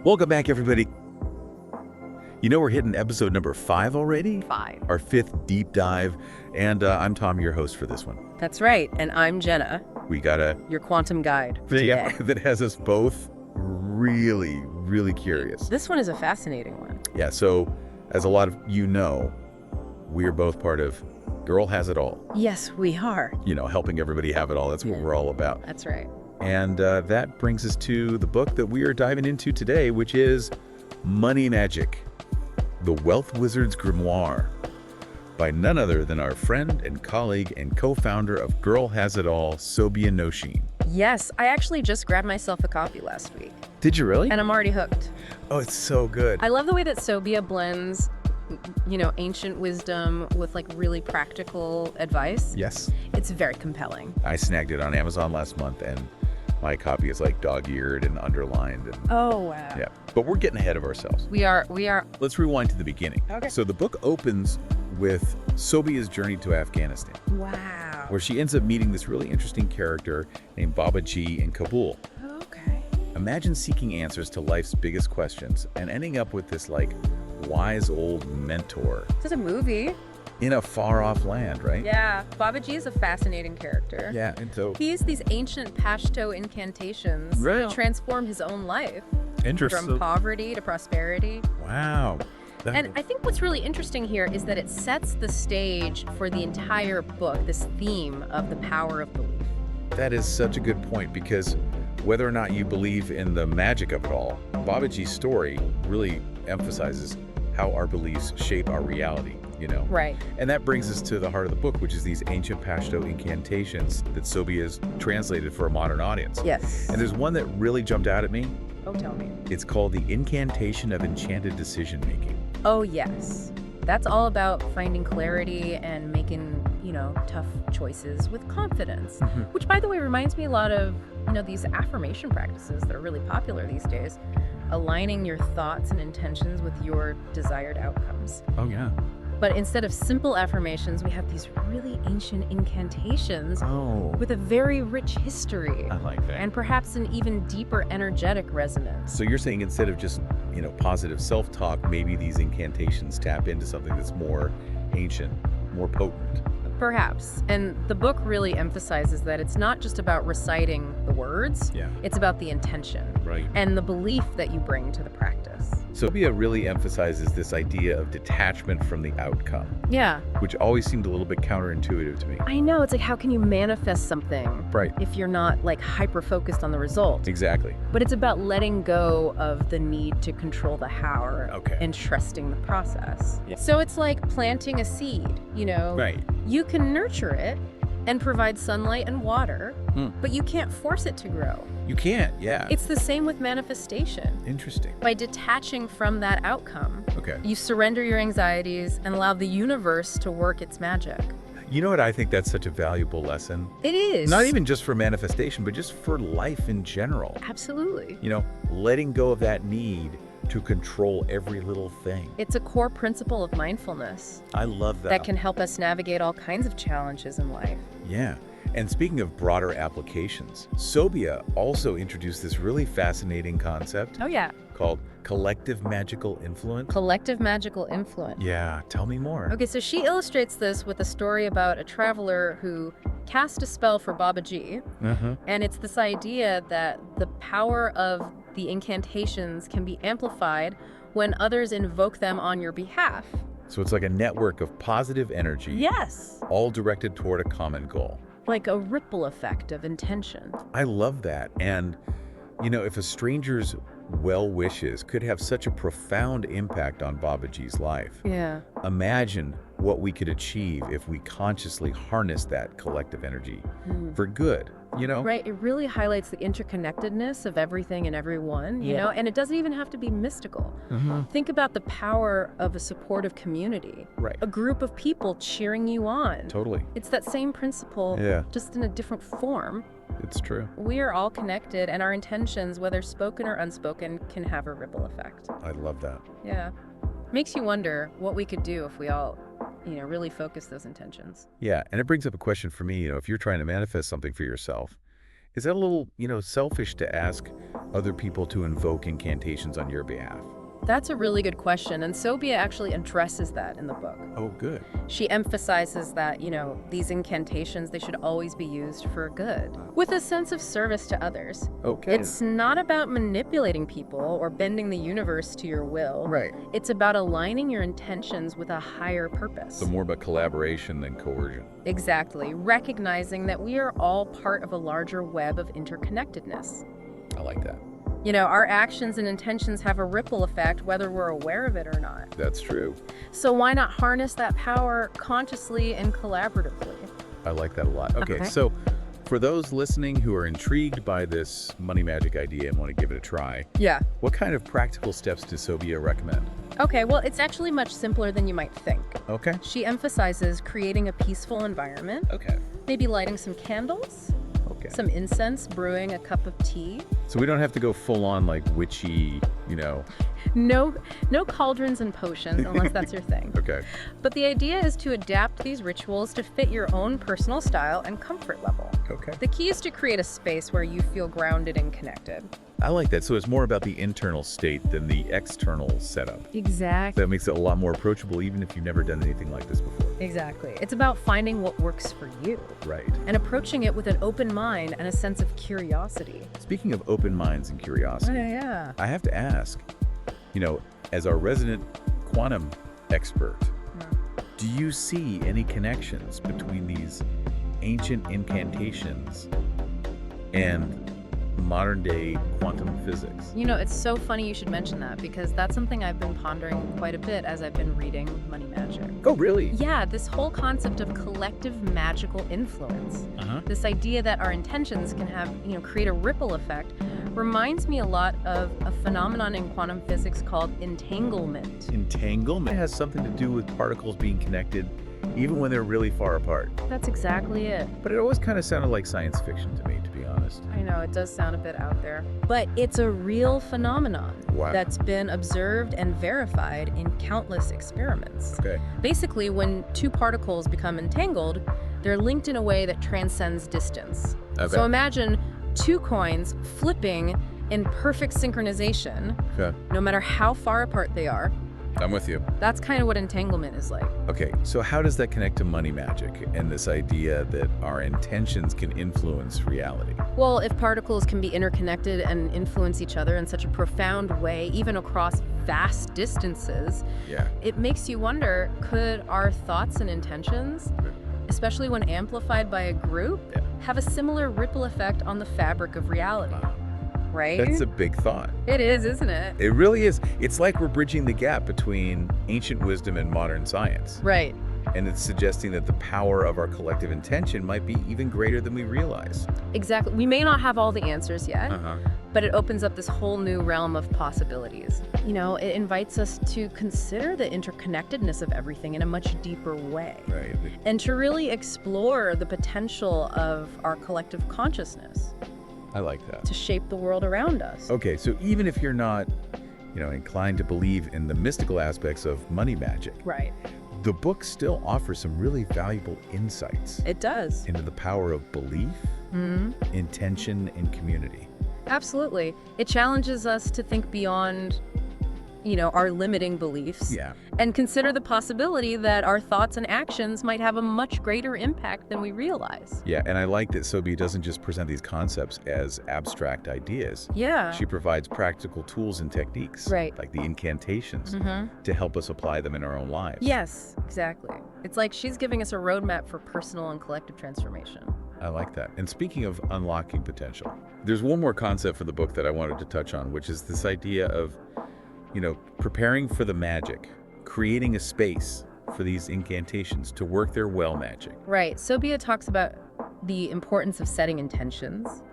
Welcome back, everybody. You know, we're hitting episode number 5 already? 5. Our 5th deep dive. And I'm Tom, your host for this one. That's right. And I'm Jenna. We got your quantum guide today. that has us both really, really curious. This one is a fascinating one. Yeah, so as a lot of you know, we're both part of Girl Has It All. Yes, we are. You know, helping everybody have it all. That's what we're all about. That's right. And that brings us to the book that we are diving into today, which is MoneyMagic, the Wealth Wizard's Grimoire, by none other than our friend and colleague and co-founder of Girl Has It All, Sobia Nosheen. Yes, I actually just grabbed myself a copy last week. Did you really? And I'm already hooked. Oh, it's so good. I love the way that Sobia blends, you know, ancient wisdom with like really practical advice. Yes. It's very compelling. I snagged it on Amazon last month, and my copy is like dog-eared and underlined. And, oh, wow. yeah, but we're getting ahead of ourselves. We are. Let's rewind to the beginning. Okay. So the book opens with Sobia's journey to Afghanistan. Wow. Where she ends up meeting this really interesting character named Baba G in Kabul. Okay. Imagine seeking answers to life's biggest questions and ending up with this like wise old mentor This is a movie. in a far-off land, right? Yeah. Baba G is a fascinating character. Yeah, and so He used these ancient Pashto incantations Right. to transform his own life interesting. from poverty to prosperity. Wow. And I think what's really interesting here is that it sets the stage for the entire book, this theme of the power of belief. That is such a good point, because whether or not you believe in the magic of it all, Baba G's story really emphasizes how our beliefs shape our reality, you know? Right. And that brings us to the heart of the book, which is these ancient Pashto incantations that Sobia has translated for a modern audience. Yes. And there's one that really jumped out at me. Oh, tell me. It's called the Incantation of Enchanted Decision-Making. Oh, yes. That's all about finding clarity and making, you know, tough choices with confidence. Which, by the way, reminds me a lot of, you know, these affirmation practices that are really popular these days. Aligning your thoughts and intentions with your desired outcomes. Oh, yeah. But instead of simple affirmations, we have these really ancient incantations Oh, with a very rich history I like that. and perhaps an even deeper energetic resonance. So you're saying instead of just, you know, positive self-talk, maybe these incantations tap into something that's more ancient, more potent. Perhaps. And the book really emphasizes that it's not just about reciting the words, Yeah. it's about the intention Right. and the belief that you bring to the practice. Sobia really emphasizes this idea of detachment from the outcome, Yeah, which always seemed a little bit counterintuitive to me. I know. It's like, how can you manifest something Right. if you're not like hyper-focused on the result? Exactly. But it's about letting go of the need to control the how Okay. and trusting the process. Yeah. So it's like planting a seed, you know? Right. You can nurture it and provide sunlight and water, Hmm. but you can't force it to grow. You can't. Yeah. It's the same with manifestation. Interesting. By detaching from that outcome, Okay. you surrender your anxieties and allow the universe to work its magic. You know what? I think that's such a valuable lesson. It is. Not even just for manifestation, but just for life in general. Absolutely. You know, letting go of that need to control every little thing. It's a core principle of mindfulness I love that. that can help us navigate all kinds of challenges in life. Yeah. And speaking of broader applications, Sobia also introduced this really fascinating concept Oh, yeah. called collective magical influence. Collective magical influence. Yeah, tell me more. Okay, so she illustrates this with a story about a traveler who cast a spell for Baba G. Uh-huh. And it's this idea that the power of the incantations can be amplified when others invoke them on your behalf. So it's like a network of positive energy, Yes. all directed toward a common goal. Like a ripple effect of intention. I love that. And, you know, if a stranger's well wishes could have such a profound impact on Baba G's life, Yeah. imagine what we could achieve if we consciously harness that collective energy for good, you know? Right, it really highlights the interconnectedness of everything and everyone, you Yeah. know, and it doesn't even have to be mystical. Think about the power of a supportive community, Right. a group of people cheering you on. Totally. It's that same principle, Yeah. just in a different form. It's true. We are all connected, and our intentions, whether spoken or unspoken, can have a ripple effect. I love that. Yeah. Makes you wonder what we could do if we all, you know, really focus those intentions. Yeah. And it brings up a question for me, you know, if you're trying to manifest something for yourself, is that a little, you know, selfish to ask other people to invoke incantations on your behalf? That's a really good question, and Sobia actually addresses that in the book. Oh, good. She emphasizes that, these incantations, they should always be used for good, with a sense of service to others. Okay. It's not about manipulating people or bending the universe to your will. Right. It's about aligning your intentions with a higher purpose. So more about collaboration than coercion. Exactly. Recognizing that we are all part of a larger web of interconnectedness. I like that. Our actions and intentions have a ripple effect whether we're aware of it or not. That's true. So why not harness that power consciously and collaboratively? I like that a lot. Okay, so for those listening who are intrigued by this money magic idea and want to give it a try, Yeah. what kind of practical steps does Sobia recommend? Okay, well, it's actually much simpler than you might think. Okay. She emphasizes creating a peaceful environment, Okay. maybe lighting some candles, Okay. some incense, brewing a cup of tea. So we don't have to go full on like witchy, No cauldrons and potions unless that's your thing. Okay. But the idea is to adapt these rituals to fit your own personal style and comfort level. Okay. The key is to create a space where you feel grounded and connected. I like that. So it's more about the internal state than the external setup. Exactly. That makes it a lot more approachable even if you've never done anything like this before. Exactly. It's about finding what works for you Right. and approaching it with an open mind and a sense of curiosity. Speaking of open minds and curiosity, Yeah. I have to ask, as our resident quantum expert, do you see any connections between these ancient incantations and modern day quantum physics? It's so funny you should mention that because that's something I've been pondering quite a bit as I've been reading Money Magic. Oh, really? Yeah, this whole concept of collective magical influence. This idea that our intentions can have, create a ripple effect reminds me a lot of a phenomenon in quantum physics called entanglement. Entanglement has something to do with particles being connected even when they're really far apart. That's exactly it. But it always kind of sounded like science fiction to me, to be honest. I know, it does sound a bit out there. But it's a real phenomenon that's been observed and verified in countless experiments. Okay. Basically, when two particles become entangled, they're linked in a way that transcends distance. Okay. So imagine two coins flipping in perfect synchronization, Okay. no matter how far apart they are. I'm with you. That's kind of what entanglement is like. Okay, so how does that connect to money magic and this idea that our intentions can influence reality? Well, if particles can be interconnected and influence each other in such a profound way, even across vast distances, Yeah. it makes you wonder, could our thoughts and intentions, especially when amplified by a group, have a similar ripple effect on the fabric of reality? Right? That's a big thought. It is, isn't it? It really is. It's like we're bridging the gap between ancient wisdom and modern science. Right. And it's suggesting that the power of our collective intention might be even greater than we realize. Exactly. We may not have all the answers yet, Uh-huh. but it opens up this whole new realm of possibilities. It invites us to consider the interconnectedness of everything in a much deeper way. Right. And to really explore the potential of our collective consciousness I like that. to shape the world around us. Okay, so even if you're not, inclined to believe in the mystical aspects of money magic, Right. the book still offers some really valuable insights It does. into the power of belief, intention, and community. Absolutely. It challenges us to think beyond, our limiting beliefs. Yeah. And consider the possibility that our thoughts and actions might have a much greater impact than we realize. Yeah, and I like that Sobia doesn't just present these concepts as abstract ideas. Yeah. She provides practical tools and techniques, Right. like the incantations, to help us apply them in our own lives. Yes, exactly. It's like she's giving us a roadmap for personal and collective transformation. I like that. And speaking of unlocking potential, there's one more concept for the book that I wanted to touch on, which is this idea of, preparing for the magic, creating a space for these incantations to work their well magic. Right. Sobia talks about the importance of setting intentions,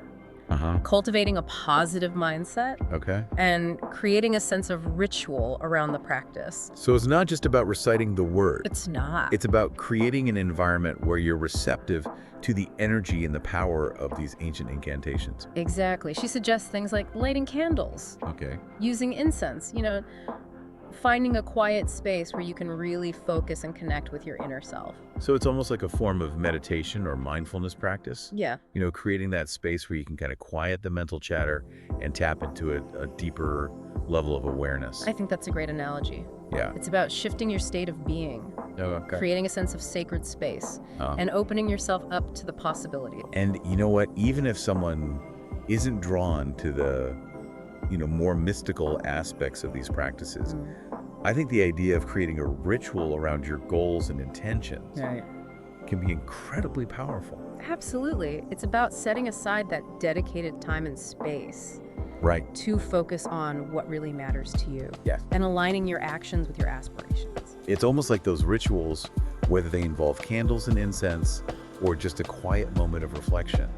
cultivating a positive mindset, Okay. and creating a sense of ritual around the practice. So it's not just about reciting the word. It's not. It's about creating an environment where you're receptive to the energy and the power of these ancient incantations. Exactly. She suggests things like lighting candles, Okay. using incense, finding a quiet space where you can really focus and connect with your inner self. So it's almost like a form of meditation or mindfulness practice. Yeah, Creating that space where you can kind of quiet the mental chatter and tap into a deeper level of awareness. I think that's a great analogy. Yeah. It's about shifting your state of being, Okay. creating a sense of sacred space, Oh. and opening yourself up to the possibility. And you know what? Even if someone isn't drawn to the, more mystical aspects of these practices, I think the idea of creating a ritual around your goals and intentions Right. can be incredibly powerful. Absolutely. It's about setting aside that dedicated time and space Right. to focus on what really matters to you. Yes. And aligning your actions with your aspirations. It's almost like those rituals, whether they involve candles and incense or just a quiet moment of reflection,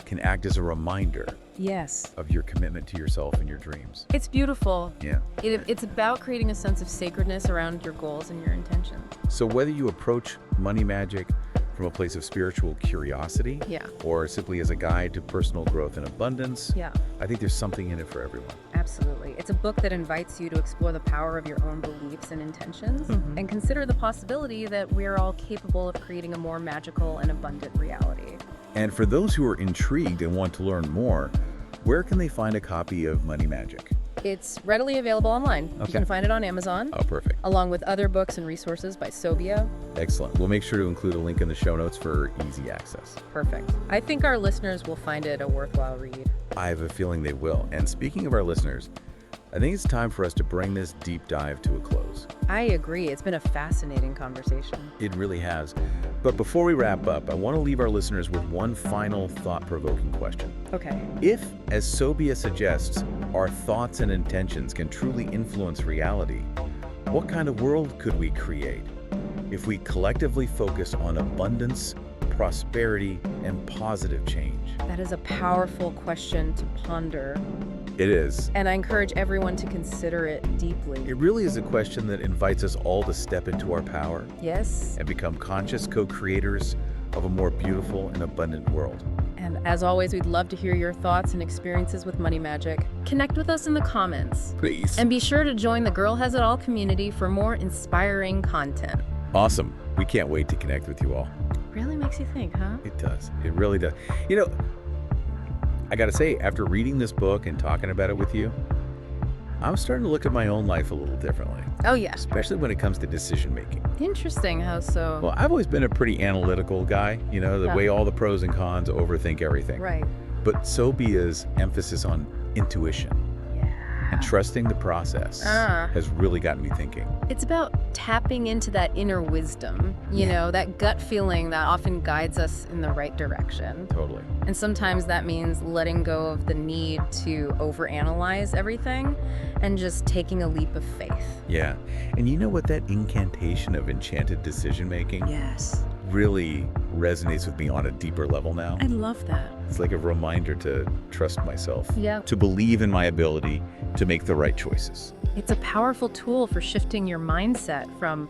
can act as a reminder Yes. of your commitment to yourself and your dreams. It's beautiful. Yeah. It's about creating a sense of sacredness around your goals and your intentions. So whether you approach money magic from a place of spiritual curiosity Yeah. or simply as a guide to personal growth and abundance, Yeah. I think there's something in it for everyone. Absolutely. It's a book that invites you to explore the power of your own beliefs and intentions and consider the possibility that we're all capable of creating a more magical and abundant reality. And for those who are intrigued and want to learn more, where can they find a copy of Money Magic? It's readily available online. You Okay. can find it on Amazon, Oh, perfect. along with other books and resources by Sobia. Excellent. We'll make sure to include a link in the show notes for easy access. Perfect. I think our listeners will find it a worthwhile read. I have a feeling they will. And speaking of our listeners, I think it's time for us to bring this deep dive to a close. I agree. It's been a fascinating conversation. It really has. But before we wrap up, I want to leave our listeners with one final thought-provoking question. Okay. If, as Sobia suggests, our thoughts and intentions can truly influence reality, what kind of world could we create if we collectively focus on abundance, prosperity, and positive change? That is a powerful question to ponder, It is. and I encourage everyone to consider it deeply. It really is a question that invites us all to step into our power Yes. and become conscious co-creators of a more beautiful and abundant world. And as always, we'd love to hear your thoughts and experiences with Money Magic. Connect with us in the comments. Please. And be sure to join the Girl Has It All community for more inspiring content. Awesome. We can't wait to connect with you all. Really makes you think, huh? It does. It really does. I got to say, after reading this book and talking about it with you, I'm starting to look at my own life a little differently, Oh, yeah. especially when it comes to decision making. Interesting. How so? Well, I've always been a pretty analytical guy, the Yeah. way all the pros and cons, overthink everything. Right. But Sobia's emphasis on intuition Yeah. and trusting the process has really gotten me thinking. It's about tapping into that inner wisdom, that gut feeling that often guides us in the right direction. Totally. And sometimes that means letting go of the need to overanalyze everything and just taking a leap of faith. Yeah. And you know what? That incantation of enchanted decision making Yes. really resonates with me on a deeper level now. I love that. It's like a reminder to trust myself, Yeah. to believe in my ability to make the right choices. It's a powerful tool for shifting your mindset from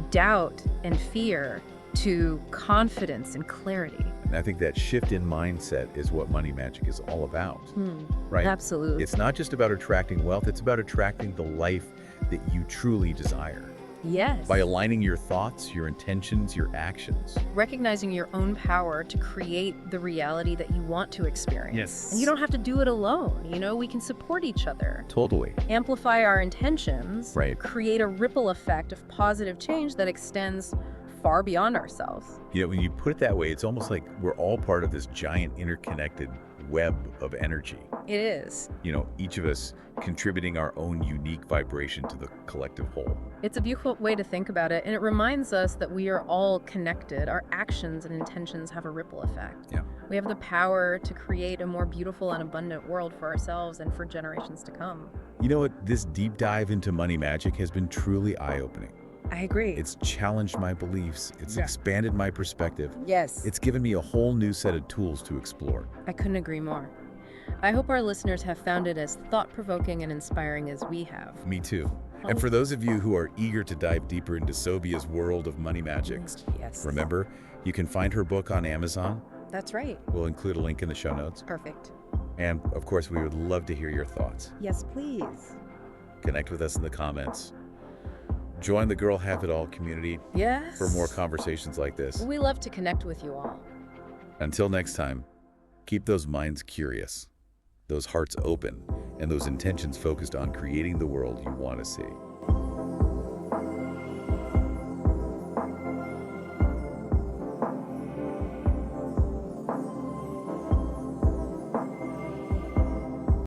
doubt and fear to confidence and clarity. And I think that shift in mindset is what Money Magic is all about, right? Absolutely. It's not just about attracting wealth, it's about attracting the life that you truly desire. Yes. By aligning your thoughts, your intentions, your actions. Recognizing your own power to create the reality that you want to experience. Yes. And you don't have to do it alone. We can support each other. Totally. Amplify our intentions. Right. Create a ripple effect of positive change that extends far beyond ourselves. When you put it that way, it's almost like we're all part of this giant interconnected web of energy. It is. Each of us contributing our own unique vibration to the collective whole. It's a beautiful way to think about it, and it reminds us that we are all connected. Our actions and intentions have a ripple effect. Yeah. We have the power to create a more beautiful and abundant world for ourselves and for generations to come. You know what? This deep dive into Money Magic has been truly eye-opening. I agree. It's challenged my beliefs. It's expanded my perspective. Yes. It's given me a whole new set of tools to explore. I couldn't agree more. I hope our listeners have found it as thought-provoking and inspiring as we have. Me too. And for those of you who are eager to dive deeper into Sobia's world of money magic, Yes. remember, you can find her book on Amazon. That's right. We'll include a link in the show notes. Perfect. And of course, we would love to hear your thoughts. Yes, please. Connect with us in the comments. Join the Girl Have It All community Yes. for more conversations like this. We love to connect with you all. Until next time, keep those minds curious, those hearts open, and those intentions focused on creating the world you want to see.